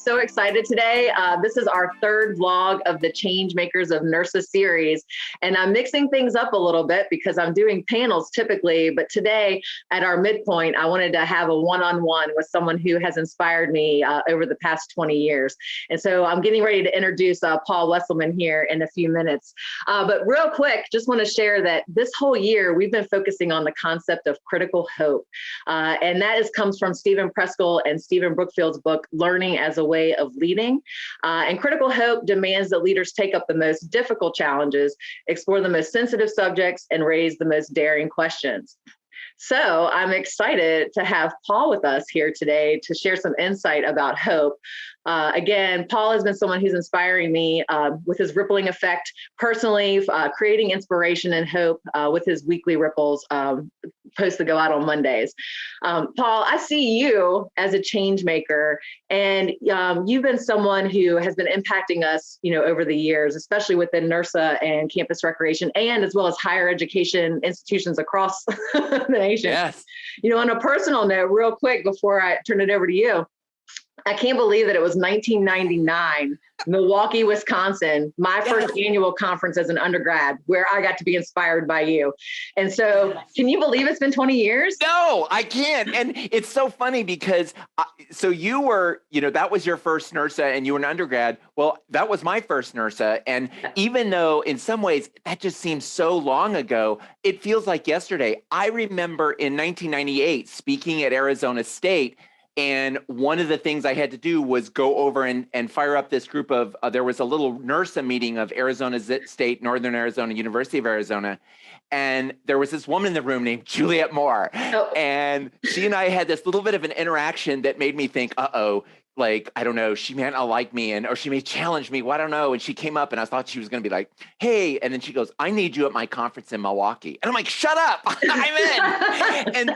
so excited today. This is our third vlog of the Change Makers of NIRSA series, and I'm mixing things up a little bit because I'm doing panels typically, but today at our midpoint, I wanted to have a one-on-one with someone who has inspired me over the past 20 years. And so I'm getting ready to introduce Paul Wesselmann here in a few minutes. But real quick, just want to share that this whole year, we've been focusing on the concept of critical hope. And that comes from Stephen Pressfield and Stephen Brookfield's book, Learning as a Way of Leading. And critical hope demands that leaders take up the most difficult challenges, explore the most sensitive subjects, and raise the most daring questions. So I'm excited to have Paul with us here today to share some insight about hope. Again, Paul has been someone who's inspiring me with his rippling effect personally, creating inspiration and hope with his weekly ripples posts that go out on Mondays. Paul, I see you as a change maker, and you've been someone who has been impacting us, over the years, especially within NIRSA and campus recreation, and as well as higher education institutions across the nation. Yes. On a personal note, real quick, before I turn it over to you, I can't believe that it was 1999, Milwaukee, Wisconsin, my first annual conference as an undergrad, where I got to be inspired by you. And so can you believe it's been 20 years? No, I can't. And it's so funny because, so you were, that was your first NIRSA and you were an undergrad. Well, that was my first NIRSA. And even though in some ways that just seems so long ago, it feels like yesterday. I remember in 1998 speaking at Arizona State. And one of the things I had to do was go over and fire up this group of, there was a little NIRSA meeting of Arizona State, Northern Arizona, University of Arizona. And there was this woman in the room named Juliet Moore. Oh. And she and I had this little bit of an interaction that made me think, like, I don't know, she may not like me or she may challenge me. Well, I don't know. And she came up and I thought she was going to be like, hey, and then she goes, I need you at my conference in Milwaukee. And I'm like, shut up, I'm in.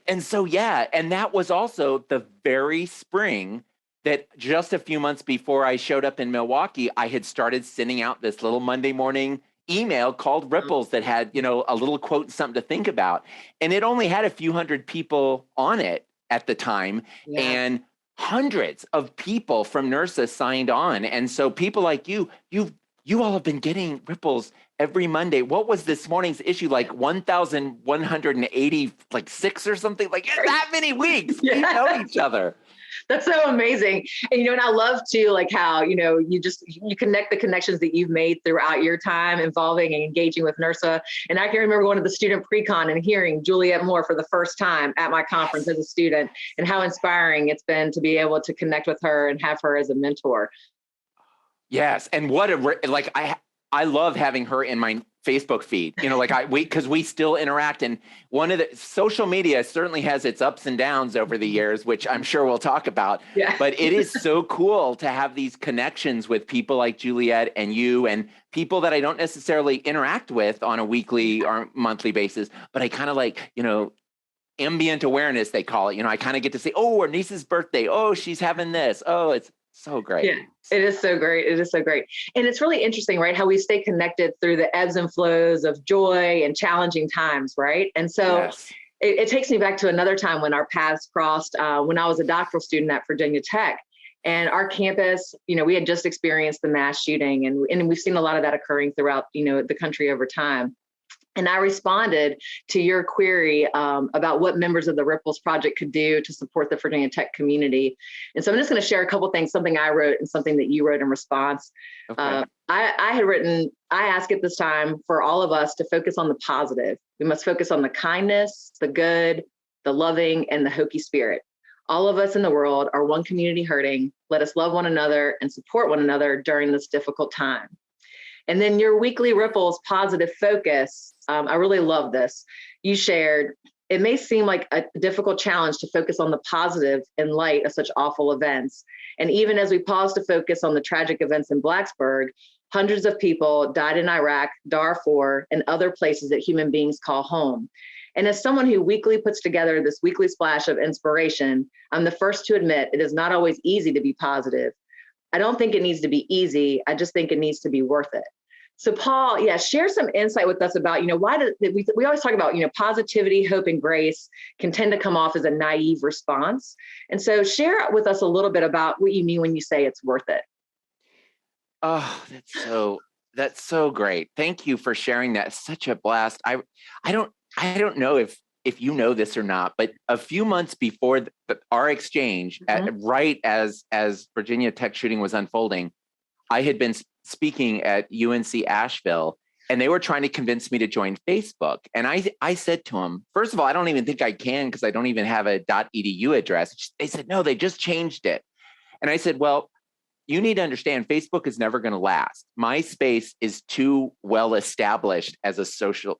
and so, yeah. And that was also the very spring that just a few months before I showed up in Milwaukee, I had started sending out this little Monday morning email called Ripples that had, a little quote and something to think about. And it only had a few hundred people on it at the time. Yeah. And hundreds of people from NIRSA signed on. And so people like you all have been getting Ripples every Monday. What was this morning's issue? Like 1,186 or something? Like that many weeks. Yeah. We know each other. That's so amazing. And, and I love too, like how, you connect the connections that you've made throughout your time involving and engaging with NIRSA. And I can remember going to the student pre-con and hearing Juliet Moore for the first time at my conference as a student, and how inspiring it's been to be able to connect with her and have her as a mentor. Yes. And I love having her in my Facebook feed, because we still interact. And one of the social media certainly has its ups and downs over the years, which I'm sure we'll talk about. Yeah. But it is so cool to have these connections with people like Juliet and you and people that I don't necessarily interact with on a weekly or monthly basis, but I kind of like, ambient awareness, they call it. I kind of get to say, oh, her niece's birthday. Oh, she's having this. Oh, it's so great. Yeah, it is so great. It is so great. And it's really interesting, right? How we stay connected through the ebbs and flows of joy and challenging times, right? And so yes. it takes me back to another time when our paths crossed when I was a doctoral student at Virginia Tech. And our campus, we had just experienced the mass shooting, and we've seen a lot of that occurring throughout, the country over time. And I responded to your query about what members of the Ripples Project could do to support the Virginia Tech community. And so I'm just going to share a couple things, something I wrote and something that you wrote in response. Okay. I ask at this time for all of us to focus on the positive. We must focus on the kindness, the good, the loving, and the hokey spirit. All of us in the world are one community hurting. Let us love one another and support one another during this difficult time. And then your weekly Ripples positive focus, I really love this. You shared, it may seem like a difficult challenge to focus on the positive in light of such awful events. And even as we pause to focus on the tragic events in Blacksburg, hundreds of people died in Iraq, Darfur, and other places that human beings call home. And as someone who weekly puts together this weekly splash of inspiration, I'm the first to admit it is not always easy to be positive. I don't think it needs to be easy. I just think it needs to be worth it. So Paul, yeah, share some insight with us about, why we always talk about, positivity, hope, and grace can tend to come off as a naive response. And so share with us a little bit about what you mean when you say it's worth it. Oh, that's so great. Thank you for sharing that. It's such a blast. I don't know if you know this or not, but a few months before our exchange, right as Virginia Tech shooting was unfolding, I had been speaking at UNC Asheville, and they were trying to convince me to join Facebook. And I said to them, first of all, I don't even think I can because I don't even have a .edu address. They said, no, they just changed it. And I said, well, you need to understand Facebook is never going to last. MySpace is too well established as a social,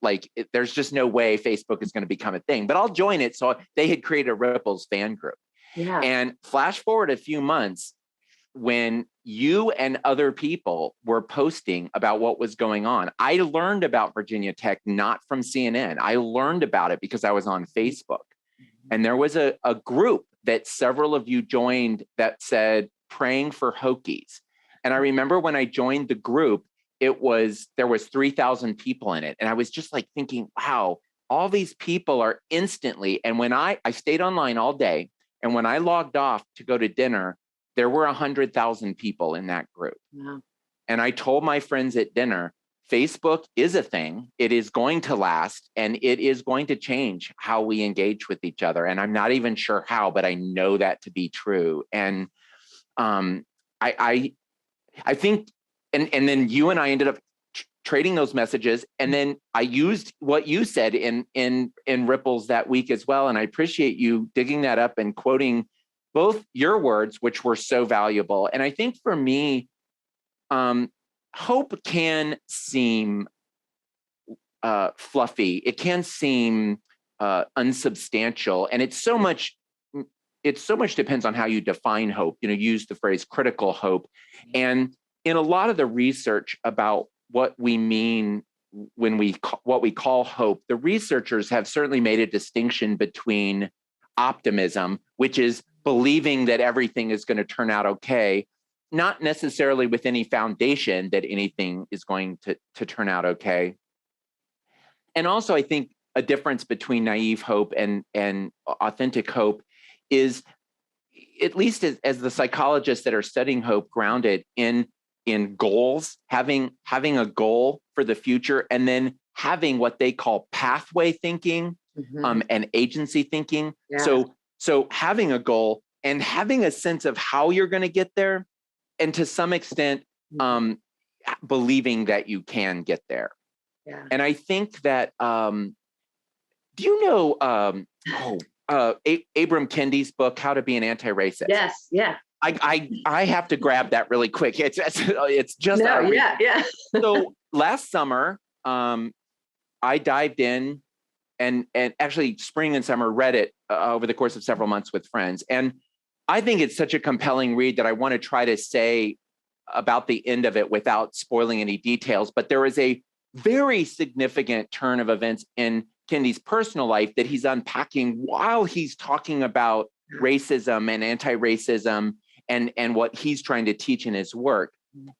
there's just no way Facebook is going to become a thing, but I'll join it. So they had created a Ripples fan group. Yeah. And flash forward a few months, when you and other people were posting about what was going on, I learned about Virginia Tech, not from CNN. I learned about it because I was on Facebook. And there was a group that several of you joined that said, praying for Hokies. And I remember when I joined the group, there was 3,000 people in it. And I was just thinking, wow, all these people are instantly. And when I stayed online all day, and when I logged off to go to dinner, there were 100,000 people in that group. Wow. And I told my friends at dinner, Facebook is a thing. It is going to last, and it is going to change how we engage with each other. And I'm not even sure how, but I know that to be true. And I think, and then you and I ended up trading those messages. And then I used what you said in Ripples that week as well. And I appreciate you digging that up and quoting both your words, which were so valuable. And I think for me, hope can seem fluffy. It can seem unsubstantial. And it so much depends on how you define hope. Use the phrase critical hope. And in a lot of the research about what we mean when what we call hope, the researchers have certainly made a distinction between optimism, which is believing that everything is going to turn out okay, not necessarily with any foundation that anything is going to turn out okay. And also, I think a difference between naive hope and authentic hope is, at least as the psychologists that are studying hope, grounded in goals, having a goal for the future, and then having what they call pathway thinking, and agency thinking. Yeah. So having a goal and having a sense of how you're going to get there, and to some extent, believing that you can get there. Yeah. And I think that, do you know, Abram Kendi's book, How to Be an Anti-Racist? Yes. Yeah. I have to grab that really quick. It's just yeah. So last summer, I dived in and actually spring and summer read it over the course of several months with friends. And I think it's such a compelling read that I want to try to say about the end of it without spoiling any details. But there is a very significant turn of events in Kendi's personal life that he's unpacking while he's talking about racism and anti-racism and what he's trying to teach in his work.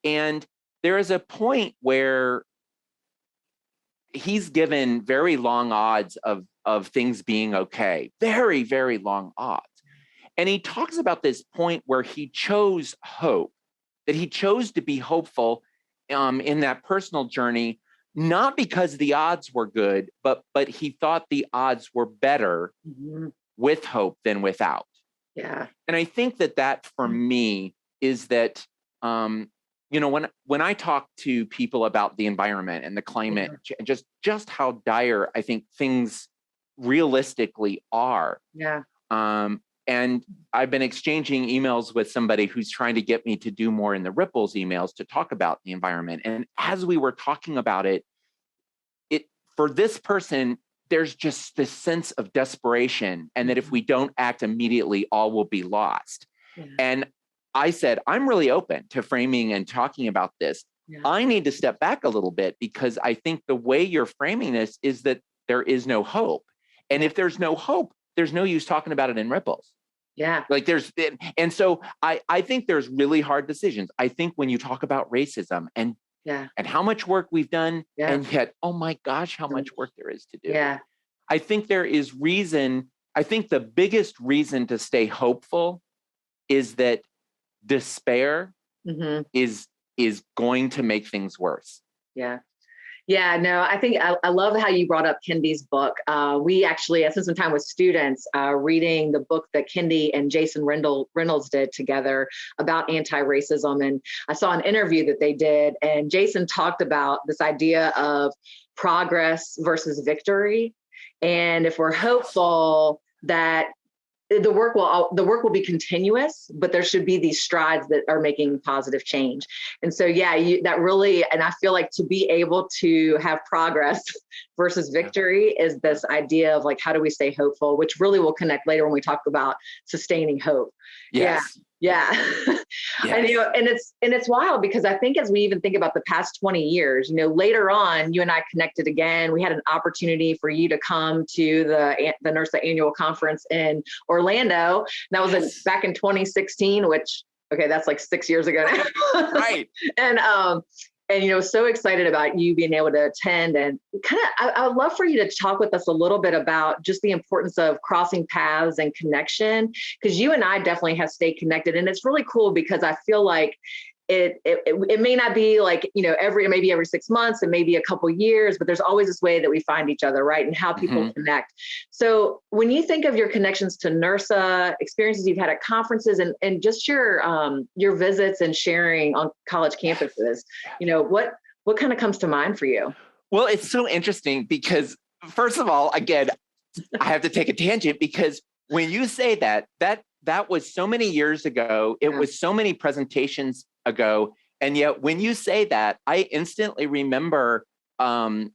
And there is a point where he's given very long odds of things being okay, very, very long odds. And he talks about this point where he chose hope, that he chose to be hopeful in that personal journey, not because the odds were good, but he thought the odds were better with hope than without. Yeah. And I think that for me is that, when I talk to people about the environment and the climate, just how dire I think things realistically are. Yeah. And I've been exchanging emails with somebody who's trying to get me to do more in the Ripples emails to talk about the environment. And as we were talking about it, for this person, there's just this sense of desperation, and that if we don't act immediately, all will be lost. Yeah. And I said, I'm really open to framing and talking about this. Yeah. I need to step back a little bit, because I think the way you're framing this is that there is no hope. And if there's no hope, there's no use talking about it in Ripples. Yeah. And so I think there's really hard decisions. I think when you talk about racism, and and how much work we've done. Yeah. And yet, oh my gosh, how much work there is to do. Yeah. I think there is reason. I think the biggest reason to stay hopeful is that despair is going to make things worse. Yeah. Yeah, no, I think I love how you brought up Kendi's book. We actually spent some time with students reading the book that Kendi and Jason Reynolds did together about anti-racism. And I saw an interview that they did, and Jason talked about this idea of progress versus victory. And if we're hopeful that the work will be continuous, but there should be these strides that are making positive change. And so, that really, and I feel like to be able to have progress versus victory is this idea of like, how do we stay hopeful, which really will connect later when we talk about sustaining hope. Yes. Yeah. Yes. And it's wild because I think as we even think about the past 20 years, later on, you and I connected again. We had an opportunity for you to come to the NIRSA annual conference in Orlando. That was back in 2016, which, okay, that's like 6 years ago now. Right. And so excited about you being able to attend, and I would love for you to talk with us a little bit about just the importance of crossing paths and connection, because you and I definitely have stayed connected. And it's really cool because I feel like it may not be like, maybe every 6 months and maybe a couple years, but there's always this way that we find each other, right? And how people connect. So when you think of your connections to NIRSA, experiences you've had at conferences, and just your visits and sharing on college campuses, what kind of comes to mind for you? Well, it's so interesting because, first of all, again, I have to take a tangent because when you say that was so many years ago, it was so many presentations ago. And yet when you say that, I instantly remember a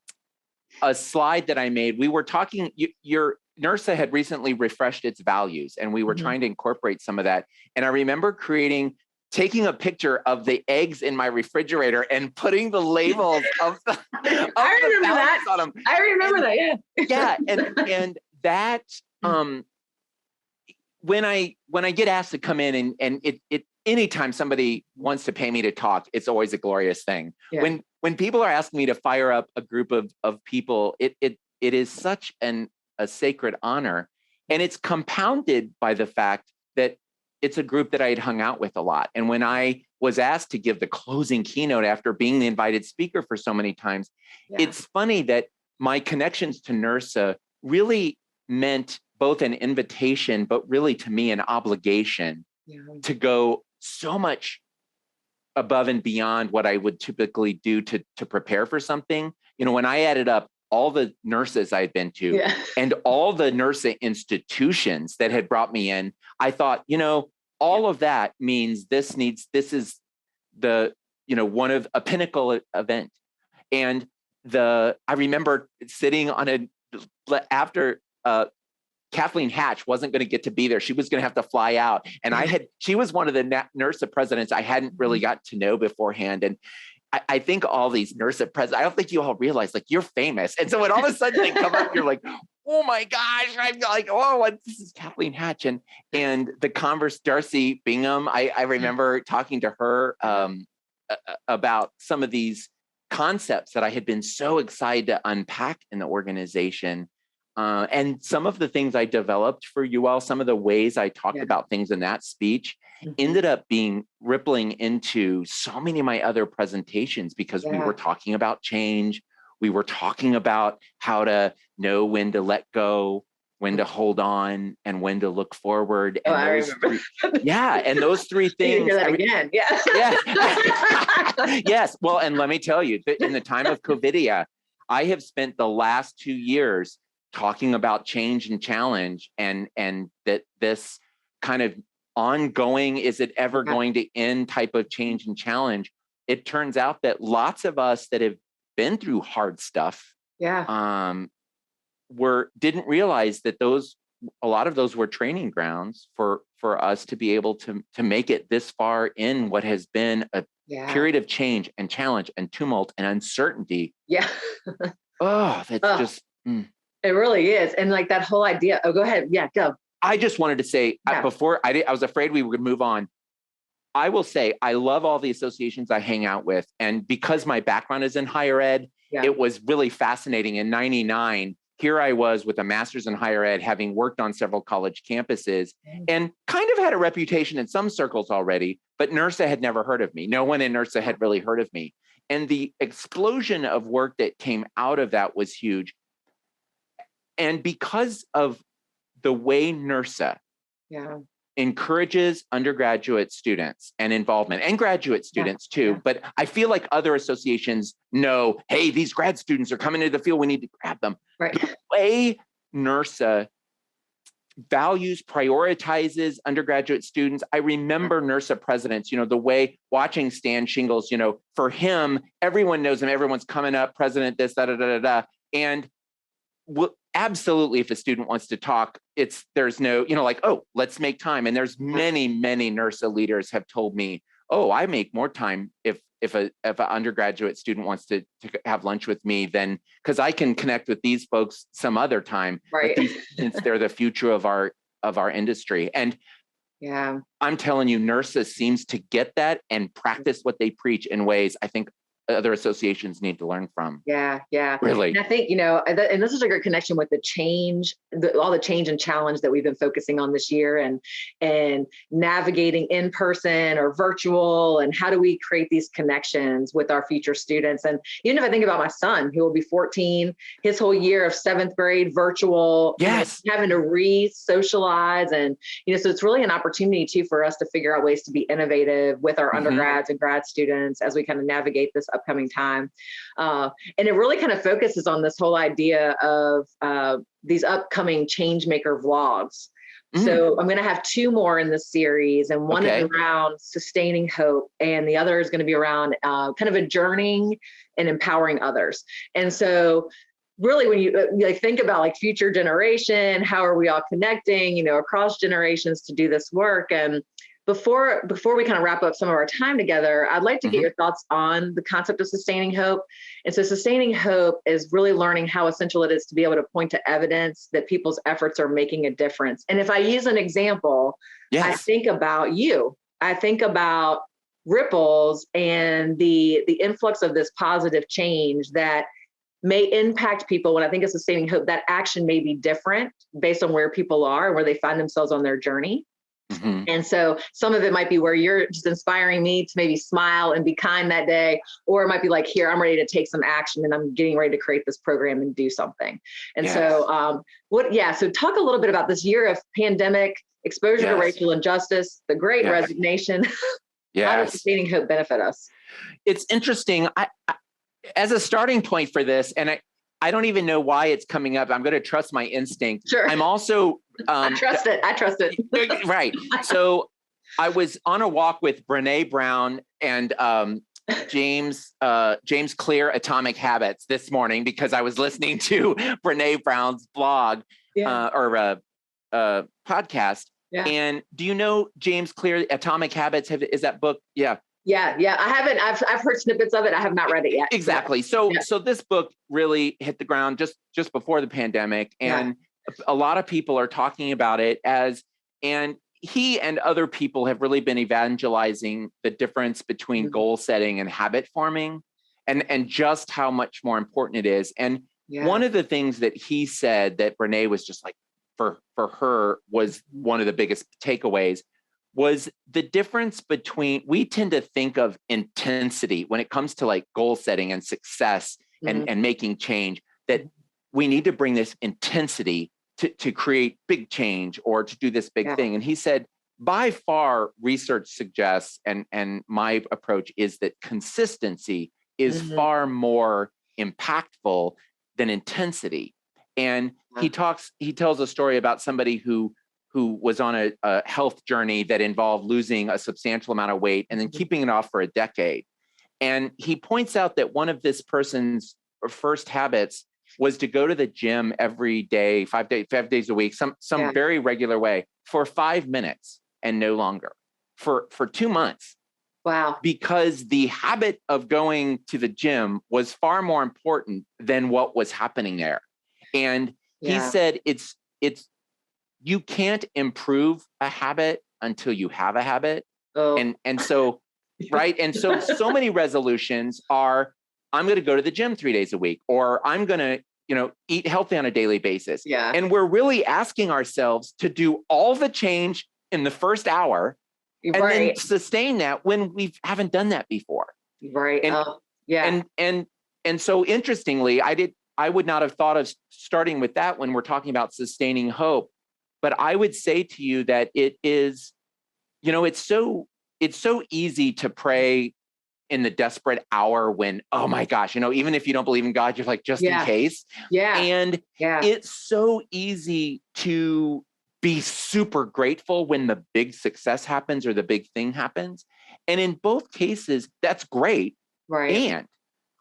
slide that I made. We were talking, your NIRSA had recently refreshed its values, and we were trying to incorporate some of that. And I remember taking a picture of the eggs in my refrigerator and putting the labels of the I remember that on them. I remember that. Yeah. Yeah. And that, when I get asked to come in and it anytime somebody wants to pay me to talk, it's always a glorious thing. Yeah. When people are asking me to fire up a group of people, it is such a sacred honor. And it's compounded by the fact that it's a group that I had hung out with a lot. And when I was asked to give the closing keynote after being the invited speaker for so many times, it's funny that my connections to NIRSA really meant both an invitation, but really to me, an obligation to go so much above and beyond what I would typically do to prepare for something. When I added up all the NIRSAs I had been to and all the NIRSA institutions that had brought me in, I thought, all of that means this is the, one of a pinnacle event. And I remember sitting on after Kathleen Hatch wasn't going to get to be there. She was going to have to fly out. And she was one of the NIRSA presidents I hadn't really got to know beforehand. And I think all these NIRSA presidents, I don't think you all realize, like, you're famous. And so when all of a sudden they come up, you're like, oh my gosh, I'm like, oh, this is Kathleen Hatch. And the Darcy Bingham, I remember talking to her about some of these concepts that I had been so excited to unpack in the organization. And some of the things I developed for you all, some of the ways I talked about things in that speech ended up rippling into so many of my other presentations, because we were talking about change. We were talking about how to know when to let go, when to hold on, and when to look forward. And I remember. And those three things. You hear that again. Yes. Well, and let me tell you, in the time of COVID, I have spent the last 2 years talking about change and challenge, and that this kind of ongoing, is it ever going to end type of change and challenge. It turns out that lots of us that have been through hard stuff didn't realize that a lot of those were training grounds for us to be able to make it this far in what has been a period of change and challenge and tumult and uncertainty. Just it really is. And like that whole idea. Oh, go ahead. Yeah, go. I just wanted to say before I was afraid we would move on. I will say, I love all the associations I hang out with. And because my background is in higher ed, it was really fascinating. In 99, here I was with a master's in higher ed, having worked on several college campuses and kind of had a reputation in some circles already, but NIRSA had never heard of me. No one in NIRSA had really heard of me. And the explosion of work that came out of that was huge. And because of the way NIRSA encourages undergraduate students and involvement, and graduate students too, but I feel like other associations know, hey, these grad students are coming into the field, we need to grab them. Right. The way NIRSA values, prioritizes undergraduate students. I remember NIRSA presidents, the way watching Stan Shingles, for him, everyone knows him, everyone's coming up, president this, da, da, da, da, da. And absolutely, if a student wants to talk, there's no, like, oh, let's make time. And there's many NIRSA leaders have told me, oh, I make more time if an undergraduate student wants to have lunch with me, then because I can connect with these folks some other time. Right. Since they're the future of our industry. And I'm telling you, NIRSA seems to get that and practice what they preach in ways I think other associations need to learn from. Yeah. Really. And I think, and this is a great connection with the change, all the change and challenge that we've been focusing on this year and navigating in person or virtual, and how do we create these connections with our future students. And even if I think about my son, who will be 14, his whole year of 7th grade virtual, having to re-socialize. And, so it's really an opportunity too, for us to figure out ways to be innovative with our undergrads and grad students as we kind of navigate this upcoming time. And it really kind of focuses on this whole idea of these upcoming Changemaker vlogs. So I'm going to have 2 more in this series, and one is around sustaining hope, and the other is going to be around kind of adjourning and empowering others. And so really, when you think about future generation, how are we all connecting, across generations to do this work? And before we kind of wrap up some of our time together, I'd like to get your thoughts on the concept of sustaining hope. And so sustaining hope is really learning how essential it is to be able to point to evidence that people's efforts are making a difference. And if I use an example, I think about you. I think about ripples and the influx of this positive change that may impact people. When I think of sustaining hope, that action may be different based on where people are and where they find themselves on their journey. And so some of it might be where you're just inspiring me to maybe smile and be kind that day, or it might be like, here, I'm ready to take some action and I'm getting ready to create this program and do something. And so so talk a little bit about this year of pandemic, exposure to racial injustice, the Great Resignation. How does sustaining hope benefit us? It's interesting. I as a starting point for this, and I don't even know why it's coming up. I'm going to trust my instinct. Sure. I'm also I trust it. Right. So I was on a walk with Brene Brown and James Clear, Atomic Habits, this morning because I was listening to Brene Brown's blog or podcast. Yeah. And do you know James Clear, Atomic Habits? Is that book? Yeah. Yeah. I haven't. I've heard snippets of it. I have not read it yet. Exactly. So this book really hit the ground just before the pandemic, and a lot of people are talking about it and he and other people have really been evangelizing the difference between goal setting and habit forming, and just how much more important it is. And one of the things that he said that Brene was just like, for her was one of the biggest takeaways was the difference between, we tend to think of intensity when it comes to like goal setting and success and making change, that we need to bring this intensity to create big change or to do this big thing. And he said, by far, research suggests, and my approach is that consistency is far more impactful than intensity. And he tells a story about somebody who was on a health journey that involved losing a substantial amount of weight and then keeping it off for a decade. And he points out that one of this person's first habits was to go to the gym every day, 5 days a week, some very regular way for 5 minutes and no longer for 2 months. Wow. Because the habit of going to the gym was far more important than what was happening there. And he said, it's you can't improve a habit until you have a habit. Oh. And so, right. And so many resolutions are, I'm going to go to the gym 3 days a week, or I'm going to, eat healthy on a daily basis. Yeah. And we're really asking ourselves to do all the change in the first hour and then sustain that when we haven't done that before. Right. And, yeah. And so interestingly, I would not have thought of starting with that when we're talking about sustaining hope. But I would say to you that it is, it's so easy to pray in the desperate hour when, oh my gosh, even if you don't believe in God, you're like, just in case. Yeah. And it's so easy to be super grateful when the big success happens or the big thing happens. And in both cases, that's great. Right. And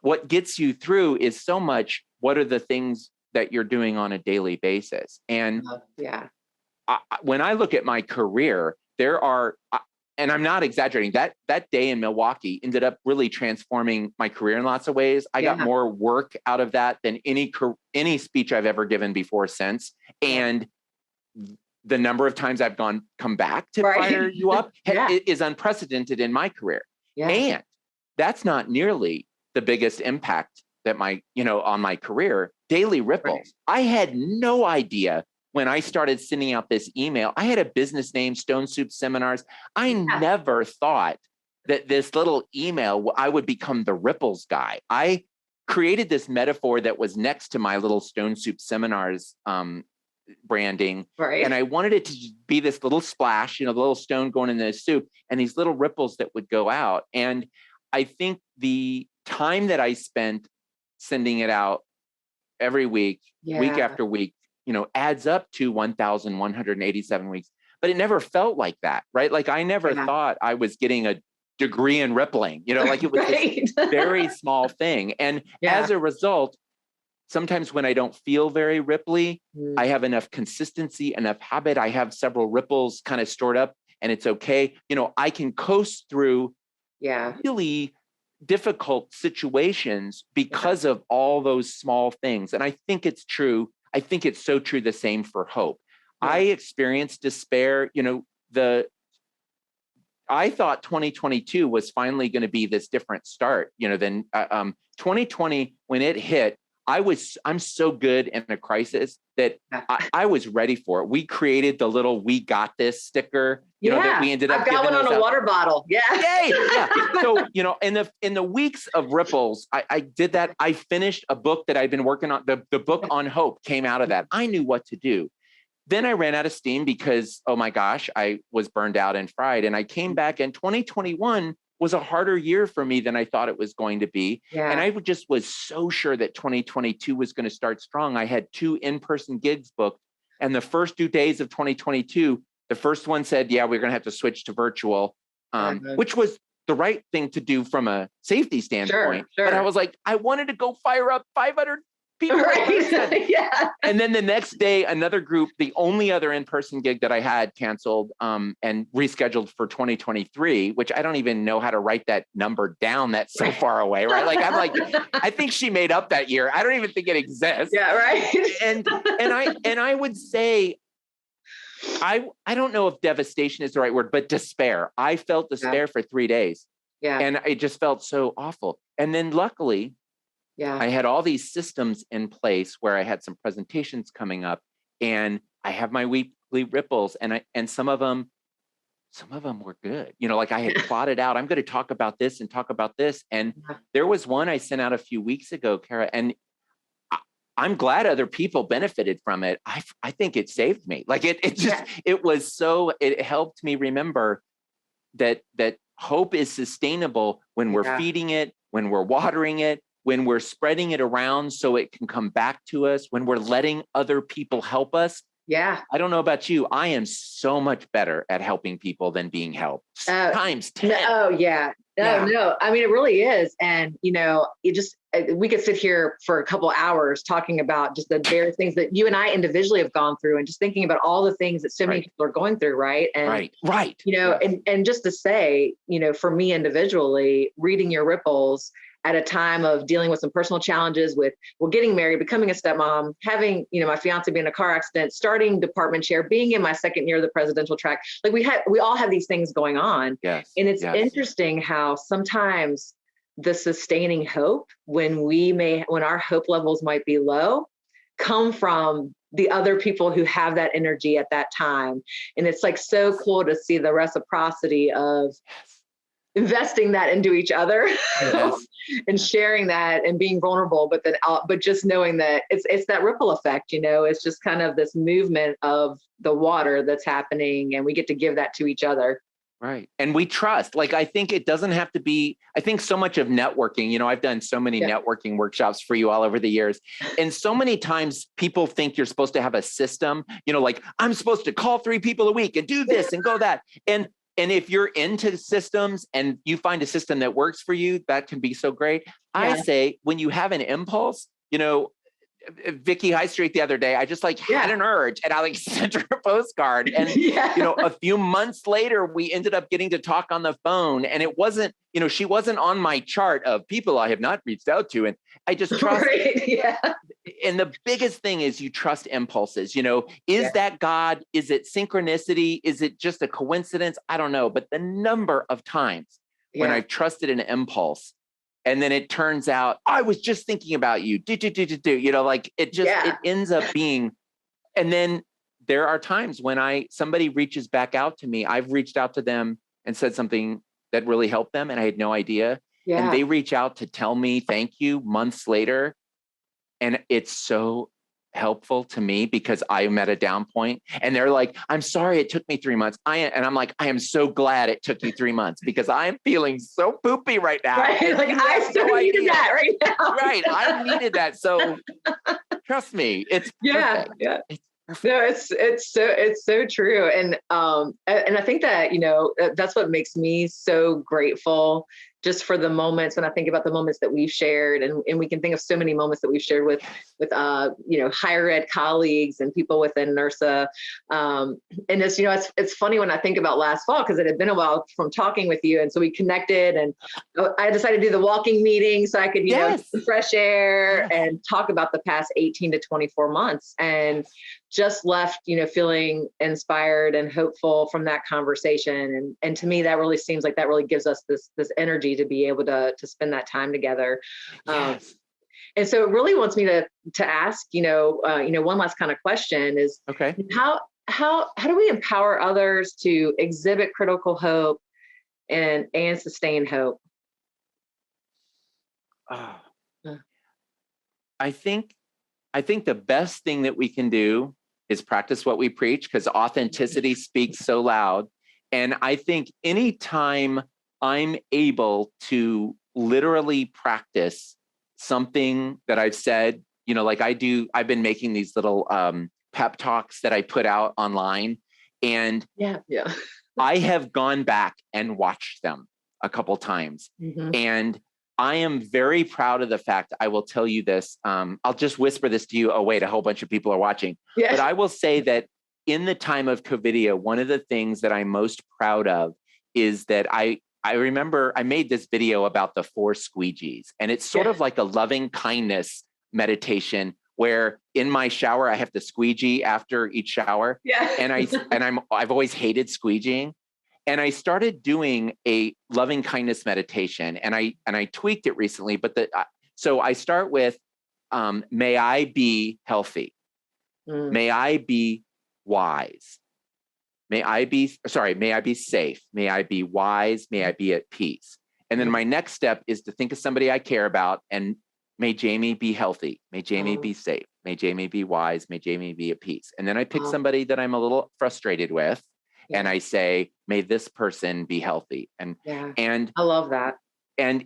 what gets you through is so much, what are the things that you're doing on a daily basis? And when I look at my career, there are, and I'm not exaggerating, that day in Milwaukee ended up really transforming my career in lots of ways. I got more work out of that than any speech I've ever given before since. And the number of times I've come back to fire you up is unprecedented in my career. And that's not nearly the biggest impact that on my career. Daily ripples. I had no idea when I started sending out this email. I had a business name, Stone Soup Seminars. I never thought that this little email, I would become the ripples guy. I created this metaphor that was next to my little Stone Soup Seminars branding. And I wanted it to be this little splash, the little stone going in the soup and these little ripples that would go out. And I think the time that I spent sending it out every week, week after week, adds up to 1,187 weeks, but it never felt like that, right? Like I never thought I was getting a degree in rippling, like it was this very small thing. And as a result, sometimes when I don't feel very ripply, I have enough consistency, enough habit. I have several ripples kind of stored up and it's okay. I can coast through really difficult situations because of all those small things. And I think it's true. I think it's so true. The same for hope. I experienced despair. I thought 2022 was finally going to be this different start, than 2020 when it hit. I'm so good in a crisis that I was ready for it. We created the little "We got this" sticker, that we ended up. I've got one on a water bottle. Yeah. Yay! Yeah. So, in the weeks of ripples, I did that. I finished a book that I'd been working on. The book on hope came out of that. I knew what to do. Then I ran out of steam because, oh my gosh, I was burned out and fried. And I came back, and 2021 was a harder year for me than I thought it was going to be. And I just was so sure that 2022 was going to start strong. I had 2 in-person gigs booked. And the first 2 days of 2022, the first one said, we're going to have to switch to virtual, which was the right thing to do from a safety standpoint. Sure. But I was like, I wanted to go fire up 500 people. And then the next day, another group, the only other in-person gig that I had, canceled and rescheduled for 2023, which I don't even know how to write that number down. That's so far away, right? Like, I'm like, I think she made up that year. I don't even think it exists. Yeah, right. And I would say, I don't know if devastation is the right word, but despair. I felt despair for 3 days. And it just felt so awful. And then luckily, I had all these systems in place where I had some presentations coming up, and I have my weekly ripples, and some of them were good. Like I had plotted out, I'm going to talk about this and talk about this. And there was one I sent out a few weeks ago, Cara, and I'm glad other people benefited from it. I think it saved me. Like it helped me remember that hope is sustainable when we're feeding it, when we're watering it, when we're spreading it around so it can come back to us, when we're letting other people help us. I don't know about you. I am so much better at helping people than being helped. Times 10. No. I mean, it really is. And, we could sit here for a couple hours talking about just the various things that you and I individually have gone through, and just thinking about all the things that so many people are going through. Right. And, and just to say, for me individually, reading your ripples at a time of dealing with some personal challenges with, well, getting married, becoming a stepmom, having, my fiance being in a car accident, starting department chair, being in my second year of the presidential track. Like we all have these things going on. Yes. And it's interesting how sometimes the sustaining hope when our hope levels might be low, come from the other people who have that energy at that time. And it's like so cool to see the reciprocity of investing that into each other and sharing that and being vulnerable, but just knowing that it's that ripple effect, it's just kind of this movement of the water that's happening, and we get to give that to each other. Right. And we trust, like, I think it doesn't have to be, I think so much of networking, I've done so many networking workshops for you all over the years. And so many times people think you're supposed to have a system, like I'm supposed to call 3 people a week and do this and go that. And if you're into systems and you find a system that works for you, that can be so great. I say when you have an impulse, Vicky High Street the other day, I just had an urge and I sent her a postcard. And, a few months later, we ended up getting to talk on the phone, and it wasn't, she wasn't on my chart of people I have not reached out to. And I just trust. And the biggest thing is you trust impulses, is that God? Is it synchronicity? Is it just a coincidence? I don't know. But the number of times when I've trusted an impulse, and then it turns out, I was just thinking about you, it ends up being, and then there are times when somebody reaches back out to me, I've reached out to them and said something that really helped them and I had no idea. Yeah. And they reach out to tell me thank you months later. And it's so helpful to me because I'm at a down point and they're like, I'm sorry it took me 3 months. And I'm like, I am so glad it took you 3 months because I'm feeling so poopy right now. Right. Like I still needed that right now. Right. I needed that. So trust me, it's perfect. Yeah. No, it's so true. And I think that, that's what makes me so grateful just for the moments when I think about the moments that we've shared, and we can think of so many moments that we've shared with higher ed colleagues and people within NIRSA. And it's funny when I think about last fall, because it had been a while from talking with you. And so we connected and I decided to do the walking meeting so I could, fresh air and talk about the past 18 to 24 months, and just left, feeling inspired and hopeful from that conversation. And to me, that really seems like that really gives us this energy to be able to spend that time together. Yes. And so it really wants me to ask, one last kind of question is, okay, how do we empower others to exhibit critical hope and sustain hope? I think the best thing that we can do is practice what we preach, because authenticity speaks so loud. And I think anytime I'm able to literally practice something that I've said, I've been making these little pep talks that I put out online. And I have gone back and watched them a couple times. Mm-hmm. And I am very proud of the fact, I will tell you this, I'll just whisper this to you. Oh, wait, a whole bunch of people are watching. But I will say that in the time of COVID, one of the things that I'm most proud of is that I remember I made this video about the 4 squeegees, and it's sort of like a loving kindness meditation where in my shower, I have to squeegee after each shower. Yeah. And I've always hated squeegeeing. And I started doing a loving kindness meditation, and I tweaked it recently. But so I start with, may I be healthy, may I be wise, may I be safe, may I be wise, may I be at peace. And then my next step is to think of somebody I care about, and may Jamie be healthy, may Jamie be safe, may Jamie be wise, may Jamie be at peace. And then I pick somebody that I'm a little frustrated with. And I say, may this person be healthy. And I love that. And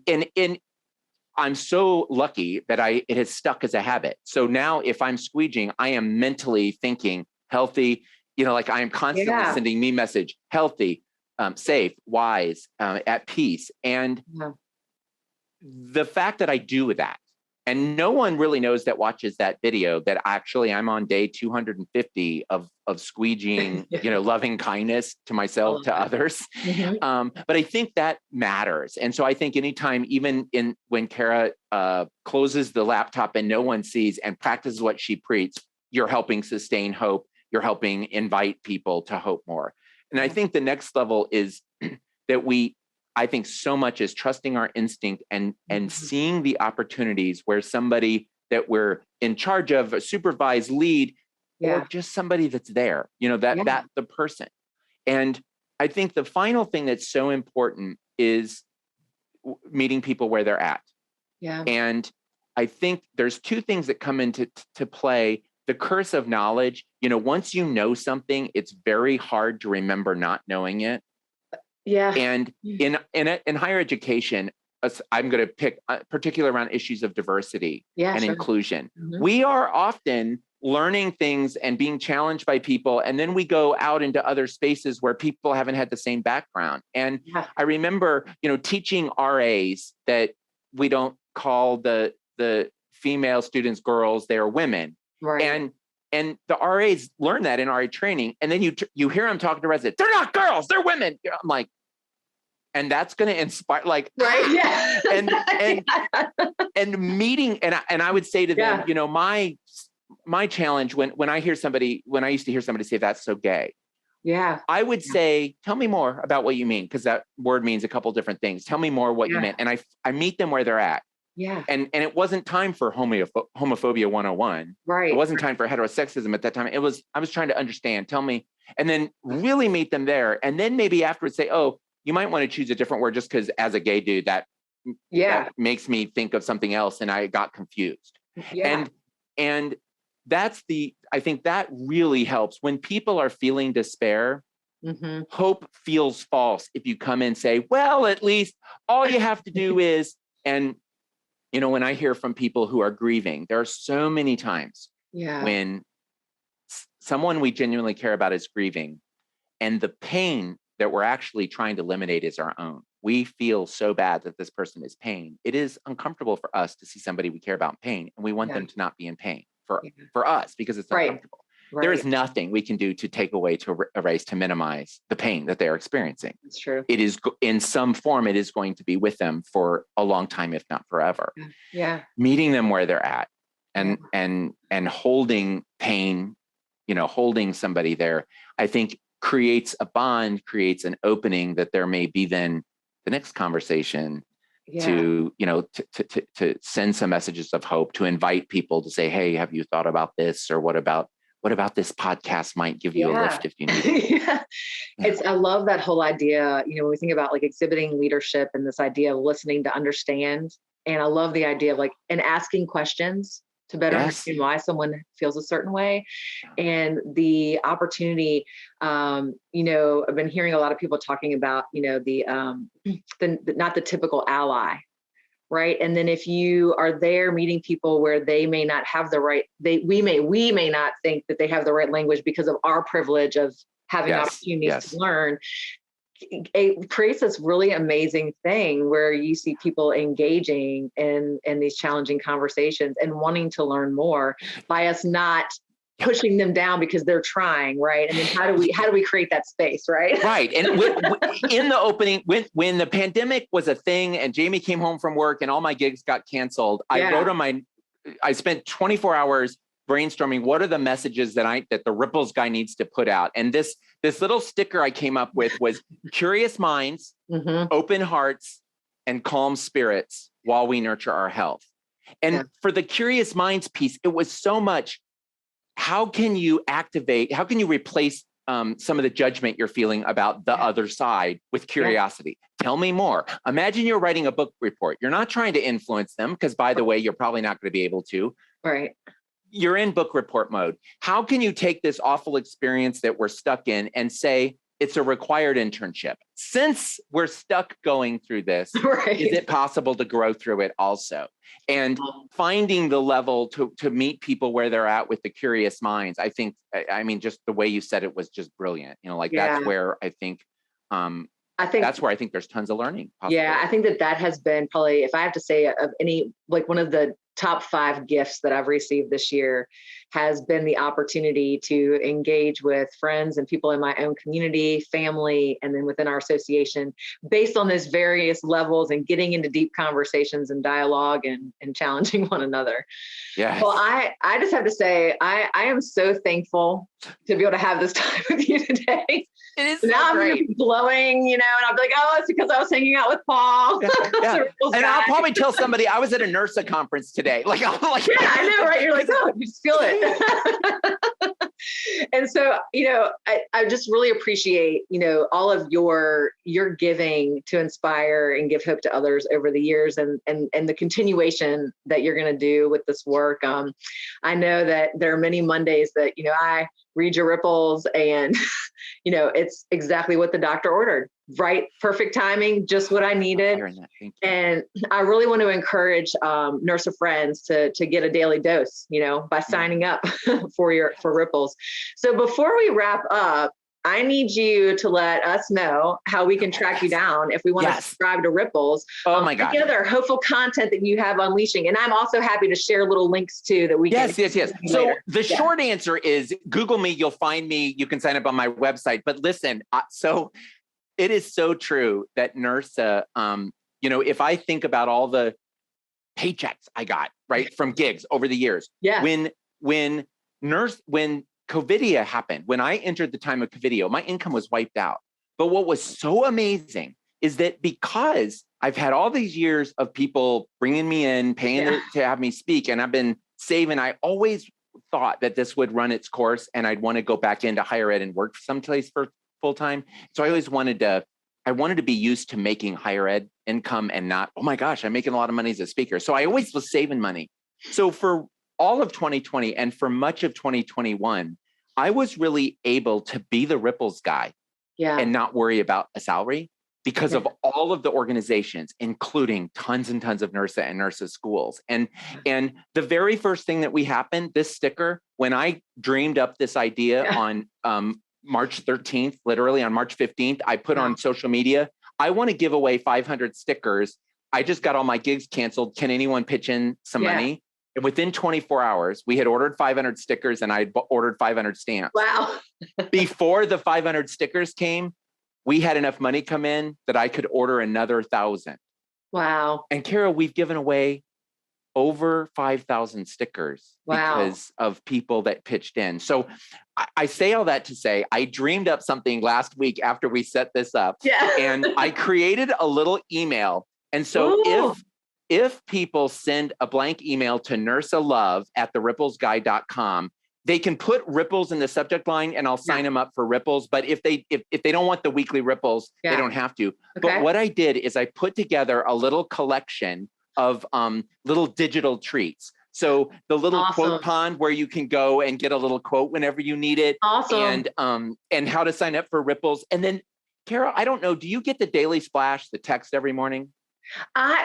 I'm so lucky that it has stuck as a habit. So now if I'm squeegeeing, I am mentally thinking healthy, I am constantly sending me message, healthy, safe, wise, at peace. And the fact that I do that, And no one really knows that watches that video that actually I'm on day 250 of squeegeeing, loving kindness to myself, to others. But I think that matters. And so I think anytime, even when Cara closes the laptop and no one sees and practices what she preached, you're helping sustain hope. You're helping invite people to hope more. And I think the next level is that I think so much is trusting our instinct and seeing the opportunities where somebody that we're in charge of, a supervised lead, or just somebody that's there, that the person. And I think the final thing that's so important is meeting people where they're at. Yeah. And I think there's two things that come into play. The curse of knowledge, once you know something, it's very hard to remember not knowing it. Yeah. And in higher education, I'm going to pick particular around issues of diversity and inclusion. We are often learning things and being challenged by people, and then we go out into other spaces where people haven't had the same background. And I remember, teaching RAs that we don't call the female students girls, they're women. Right. And the RAs learn that in RA training, and then you hear them talking to residents. They're not girls, they're women. I'm like, and that's going to inspire, like, right? Yeah. and meeting, and I would say to them, my challenge when I used to hear somebody say that's so gay. Yeah. I would say, tell me more about what you mean, because that word means a couple different things. Tell me more what you meant, and I meet them where they're at. Yeah. And it wasn't time for homophobia 101. Right. It wasn't time for heterosexism at that time. I was trying to understand, tell me, and then really meet them there. And then maybe afterwards say, oh, you might want to choose a different word just because as a gay dude, that makes me think of something else. And I got confused. Yeah. And I think that really helps when people are feeling despair. Hope feels false if you come and say, well, at least all you have to do is, and when I hear from people who are grieving, there are so many times when someone we genuinely care about is grieving, and the pain that we're actually trying to eliminate is our own. We feel so bad that this person is pain. It is uncomfortable for us to see somebody we care about in pain, and we want them to not be in pain for us because it's uncomfortable. Right. There is nothing we can do to take away, to erase, to minimize the pain that they're experiencing. That's true. It is in some form, it is going to be with them for a long time, if not forever. Yeah. Meeting them where they're at and holding pain, holding somebody there, I think creates a bond, creates an opening that there may be then the next conversation to send some messages of hope, to invite people to say, hey, have you thought about this? Or what about this podcast might give you a lift if you need it. I love that whole idea, when we think about like exhibiting leadership and this idea of listening to understand. And I love the idea of and asking questions to better understand why someone feels a certain way. And the opportunity, I've been hearing a lot of people talking about, the not the typical ally. Right. And then if you are there meeting people where they may not have the right, we may not think that they have the right language because of our privilege of having opportunities to learn. It creates this really amazing thing where you see people engaging in these challenging conversations and wanting to learn more by us not pushing them down because they're trying, right? And then how do we create that space, right? Right. And in the opening, when the pandemic was a thing and Jamie came home from work and all my gigs got canceled, I spent 24 hours brainstorming what are the messages that the Ripples guy needs to put out. And this little sticker I came up with was curious minds, open hearts, and calm spirits while we nurture our health. And for the curious minds piece, it was so much, how can you replace some of the judgment you're feeling about the other side with curiosity? Tell me more. Imagine you're writing a book report. You're not trying to influence them because, by the way, you're probably not going to be able to. Right. You're in book report mode. How can you take this awful experience that we're stuck in and say it's a required internship? Since we're stuck going through this, is it possible to grow through it also? And finding the level to meet people where they're at with the curious minds. I think, just the way you said it was just brilliant. That's where I think that's where I think there's tons of learning possible. Yeah, I think that has been probably, if I have to say, of any, one of the top 5 gifts that I've received this year has been the opportunity to engage with friends and people in my own community, family, and then within our association based on those various levels and getting into deep conversations and dialogue and challenging one another. Yeah. Well, I just have to say, I am so thankful to be able to have this time with you today. It is Now so I'm great. glowing, and I'll be like, oh, it's because I was hanging out with Paul. Yeah. And I'll probably tell somebody I was at a NIRSA conference today. I'm like, yeah, I know, right? You're like, oh, you just feel it. And so, I just really appreciate, all of your giving to inspire and give hope to others over the years and the continuation that you're going to do with this work. I know that there are many Mondays that, I read your ripples and, it's exactly what the doctor ordered, right? Perfect timing, just what I needed. And I really want to encourage NIRSA friends to get a daily dose, by signing up for ripples. So before we wrap up, I need you to let us know how we can track you down if we want to subscribe to Ripples. Oh my God. Any other hopeful content that you have unleashing. And I'm also happy to share little links too that we can. Yes. So the short answer is Google me, you'll find me. You can sign up on my website. But listen, so it is so true that NIRSA, if I think about all the paychecks I got, right, from gigs over the years, when COVIDia happened, when I entered the time of COVIDia, my income was wiped out. But what was so amazing is that because I've had all these years of people bringing me in, paying to have me speak, and I've been saving, I always thought that this would run its course and I'd want to go back into higher ed and work someplace for full time. So I always wanted to be used to making higher ed income and not, oh my gosh, I'm making a lot of money as a speaker. So I always was saving money. So for all of 2020 and for much of 2021, I was really able to be the Ripples guy and not worry about a salary because of all of the organizations, including tons and tons of NIRSA and NIRSA schools. And the very first thing that happened, this sticker, when I dreamed up this idea on March 13th, literally on March 15th, I put on social media, I want to give away 500 stickers. I just got all my gigs canceled. Can anyone pitch in some money? And within 24 hours, we had ordered 500 stickers and I ordered 500 stamps. Wow. Before the 500 stickers came, we had enough money come in that I could order another 1,000. Wow. And Cara, we've given away over 5,000 stickers because of people that pitched in. So I say all that to say, I dreamed up something last week after we set this up and I created a little email. And so if people send a blank email to nirsalove@theripplesguy.com, they can put Ripples in the subject line and I'll sign them up for Ripples. But if they don't want the weekly Ripples, they don't have to. But what I did is I put together a little collection of little digital treats. So the little quote pond where you can go and get a little quote whenever you need it. And how to sign up for Ripples. And then, Cara, I don't know, do you get the Daily Splash, the text every morning?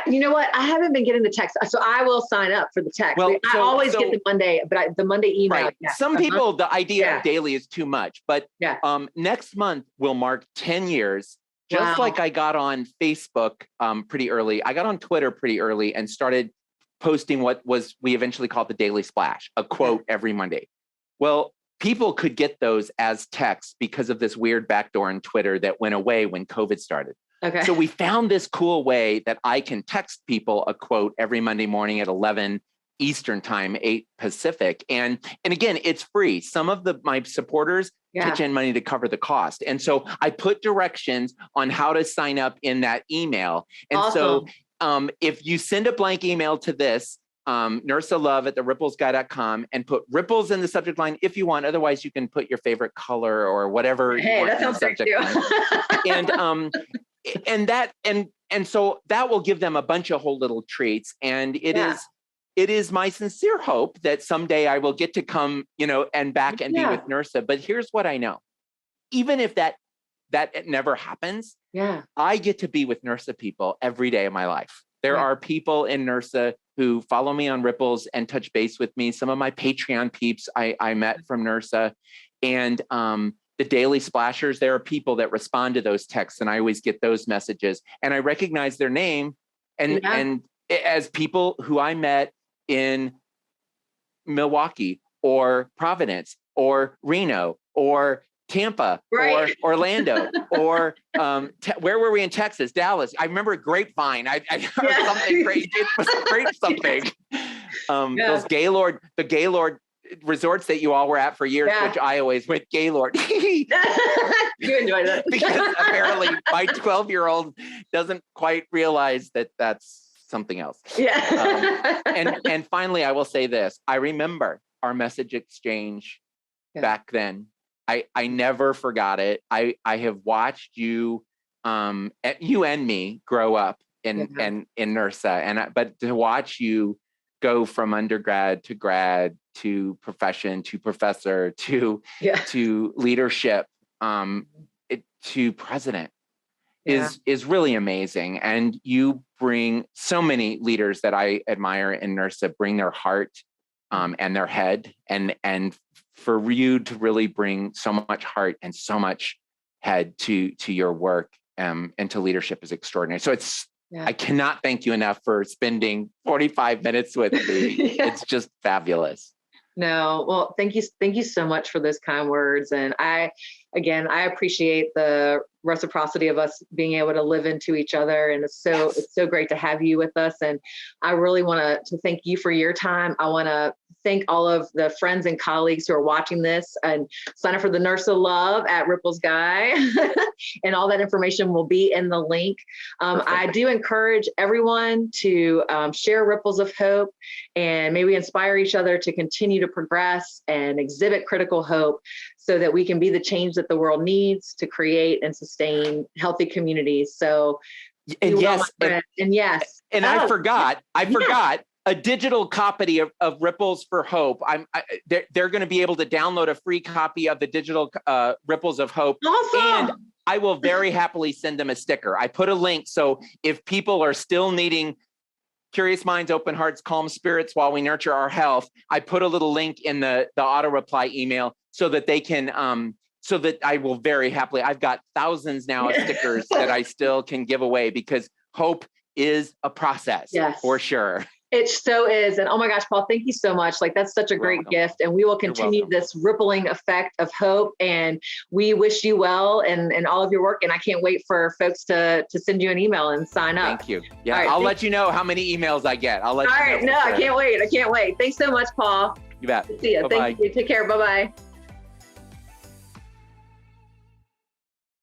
You know what? I haven't been getting the text, so I will sign up for the text. Well, I always get the Monday, but the Monday email. Right. Some people, the idea of daily is too much, but next month will mark 10 years. Just like I got on Facebook pretty early, I got on Twitter pretty early and started posting what we eventually called the Daily Splash, a quote every Monday. Well, people could get those as texts because of this weird backdoor in Twitter that went away when COVID started. Okay. So we found this cool way that I can text people a quote every Monday morning at 11 Eastern time, 8 Pacific. And again, it's free. Some of my supporters pitch in money to cover the cost. And so I put directions on how to sign up in that email. And so if you send a blank email to this, nirsalove@theripplesguy.com and put Ripples in the subject line if you want. Otherwise, you can put your favorite color or whatever you want in the subject line. And so that will give them a bunch of whole little treats. And it is my sincere hope that someday I will get to come, and back and be with NIRSA. But here's what I know. Even if that never happens, I get to be with NIRSA people every day of my life. There are people in NIRSA who follow me on Ripples and touch base with me. Some of my Patreon peeps I met from NIRSA. And the Daily Splashers, there are people that respond to those texts, and I always get those messages. And I recognize their name and as people who I met in Milwaukee or Providence or Reno or Tampa or Orlando or where were we in Texas? Dallas. I remember Grapevine. I heard something great. It was great something. Those the Gaylord resorts that you all were at for years, which I always went Gaylord. You enjoyed it. Because apparently my 12-year-old doesn't quite realize that that's something else. Yeah. And finally, I will say this. I remember our message exchange back then. I never forgot it. I have watched you, you and me grow up in NIRSA, but to watch you go from undergrad to grad to profession to professor to leadership to president is really amazing. And you bring so many leaders that I admire in NIRSA bring their heart and their head, and for you to really bring so much heart and so much head to your work and to leadership is extraordinary. So I cannot thank you enough for spending 45 minutes with me. It's just fabulous. No, well, thank you so much for those kind words. And I appreciate the reciprocity of us being able to live into each other. And it's so great to have you with us. And I really want to thank you for your time. I want to thank all of the friends and colleagues who are watching this, and sign up for the NIRSA Love at Ripples Guy. And all that information will be in the link. I do encourage everyone to share Ripples of Hope and maybe inspire each other to continue to progress and exhibit critical hope, so that we can be the change that the world needs to create and sustain healthy communities. So, I forgot a digital copy of Ripples for Hope. They're going to be able to download a free copy of the digital Ripples of Hope. Awesome. And I will very happily send them a sticker. I put a link. So if people are still needing Curious Minds, Open Hearts, Calm Spirits while we nurture our health, I put a little link in the auto reply email so that they can, so that I will very happily, I've got thousands now of stickers that I still can give away, because hope is a process for sure. It so is. And oh my gosh, Paul, thank you so much. Like, that's such a great gift. And we will continue this rippling effect of hope. And we wish you well and all of your work. And I can't wait for folks to send you an email and sign up. Thank you. Yeah, I'll let you know how many emails I get. I'll let you know. All right. No, I can't wait. Thanks so much, Paul. You bet. See you. Thank you. Take care. Bye-bye.